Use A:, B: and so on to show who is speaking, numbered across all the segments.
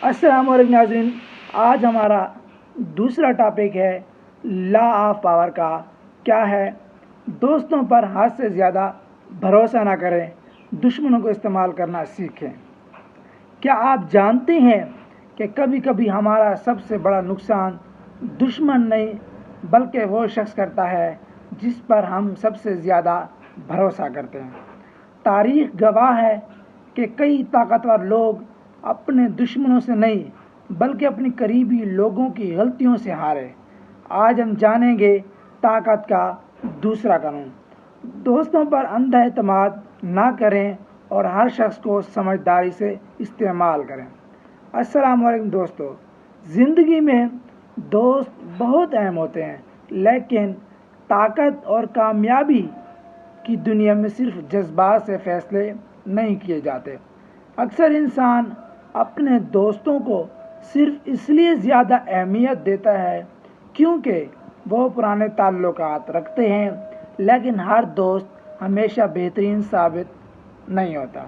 A: السلام علیکم ناظرین، آج ہمارا دوسرا ٹاپک ہے لا آف پاور کا کیا ہے۔ دوستوں پر حد سے زیادہ بھروسہ نہ کریں، دشمنوں کو استعمال کرنا سیکھیں۔ کیا آپ جانتے ہیں کہ کبھی کبھی ہمارا سب سے بڑا نقصان دشمن نہیں بلکہ وہ شخص کرتا ہے جس پر ہم سب سے زیادہ بھروسہ کرتے ہیں۔ تاریخ گواہ ہے کہ کئی طاقتور لوگ اپنے دشمنوں سے نہیں بلکہ اپنی قریبی لوگوں کی غلطیوں سے ہارے۔ آج ہم جانیں گے طاقت کا دوسرا قانون۔ دوستوں پر اندھا اعتماد نہ کریں اور ہر شخص کو سمجھداری سے استعمال کریں۔ السلام علیکم دوستو، زندگی میں دوست بہت اہم ہوتے ہیں، لیکن طاقت اور کامیابی کی دنیا میں صرف جذبات سے فیصلے نہیں کیے جاتے۔ اکثر انسان اپنے دوستوں کو صرف اس لیے زیادہ اہمیت دیتا ہے کیونکہ وہ پرانے تعلقات رکھتے ہیں، لیکن ہر دوست ہمیشہ بہترین ثابت نہیں ہوتا۔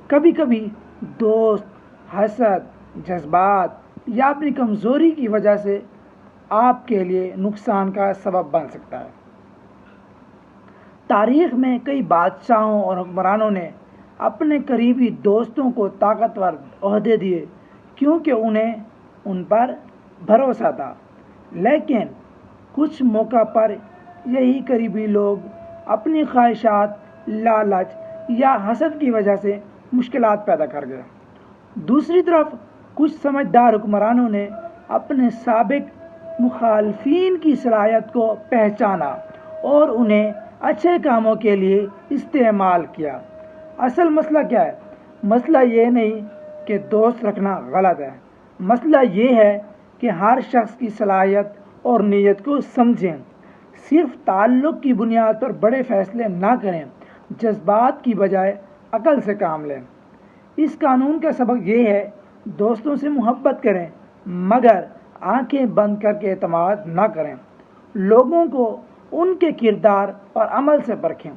A: کبھی کبھی دوست حسد، جذبات یا اپنی کمزوری کی وجہ سے آپ کے لیے نقصان کا سبب بن سکتا ہے۔ تاریخ میں کئی بادشاہوں اور حکمرانوں نے اپنے قریبی دوستوں کو طاقتور عہدے دیے کیونکہ انہیں ان پر بھروسہ تھا، لیکن کچھ موقع پر یہی قریبی لوگ اپنی خواہشات، لالچ یا حسد کی وجہ سے مشکلات پیدا کر گئے۔ دوسری طرف کچھ سمجھدار حکمرانوں نے اپنے سابق مخالفین کی صلاحیت کو پہچانا اور انہیں اچھے کاموں کے لیے استعمال کیا۔ اصل مسئلہ کیا ہے؟ مسئلہ یہ نہیں کہ دوست رکھنا غلط ہے، مسئلہ یہ ہے کہ ہر شخص کی صلاحیت اور نیت کو سمجھیں۔ صرف تعلق کی بنیاد پر بڑے فیصلے نہ کریں، جذبات کی بجائے عقل سے کام لیں۔ اس قانون کا سبق یہ ہے، دوستوں سے محبت کریں مگر آنکھیں بند کر کے اعتماد نہ کریں۔ لوگوں کو ان کے کردار اور عمل سے پرکھیں،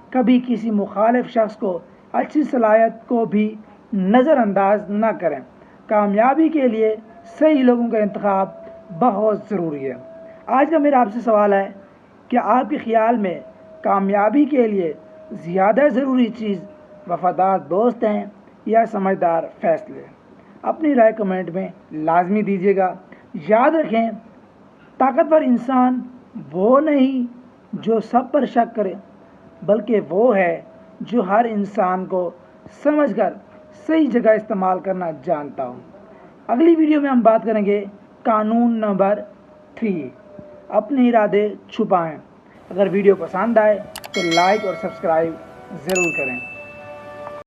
A: کبھی کسی مخالف شخص کو اچھی صلاحیت کو بھی نظر انداز نہ کریں۔ کامیابی کے لیے صحیح لوگوں کا انتخاب بہت ضروری ہے۔ آج کا میرا آپ سے سوال ہے کہ آپ کے خیال میں کامیابی کے لیے زیادہ ضروری چیز وفادار دوست ہیں یا سمجھدار فیصلے؟ اپنی رائے کمنٹ میں لازمی دیجیے گا۔ یاد رکھیں، طاقتور انسان وہ نہیں جو سب پر شک کرے، بلکہ وہ ہے جو ہر انسان کو سمجھ کر صحیح جگہ استعمال کرنا جانتا ہو۔ اگلی ویڈیو میں ہم بات کریں گے قانون نمبر 3، اپنے ارادے چھپائیں۔ اگر ویڈیو پسند آئے تو لائک اور سبسکرائب ضرور کریں۔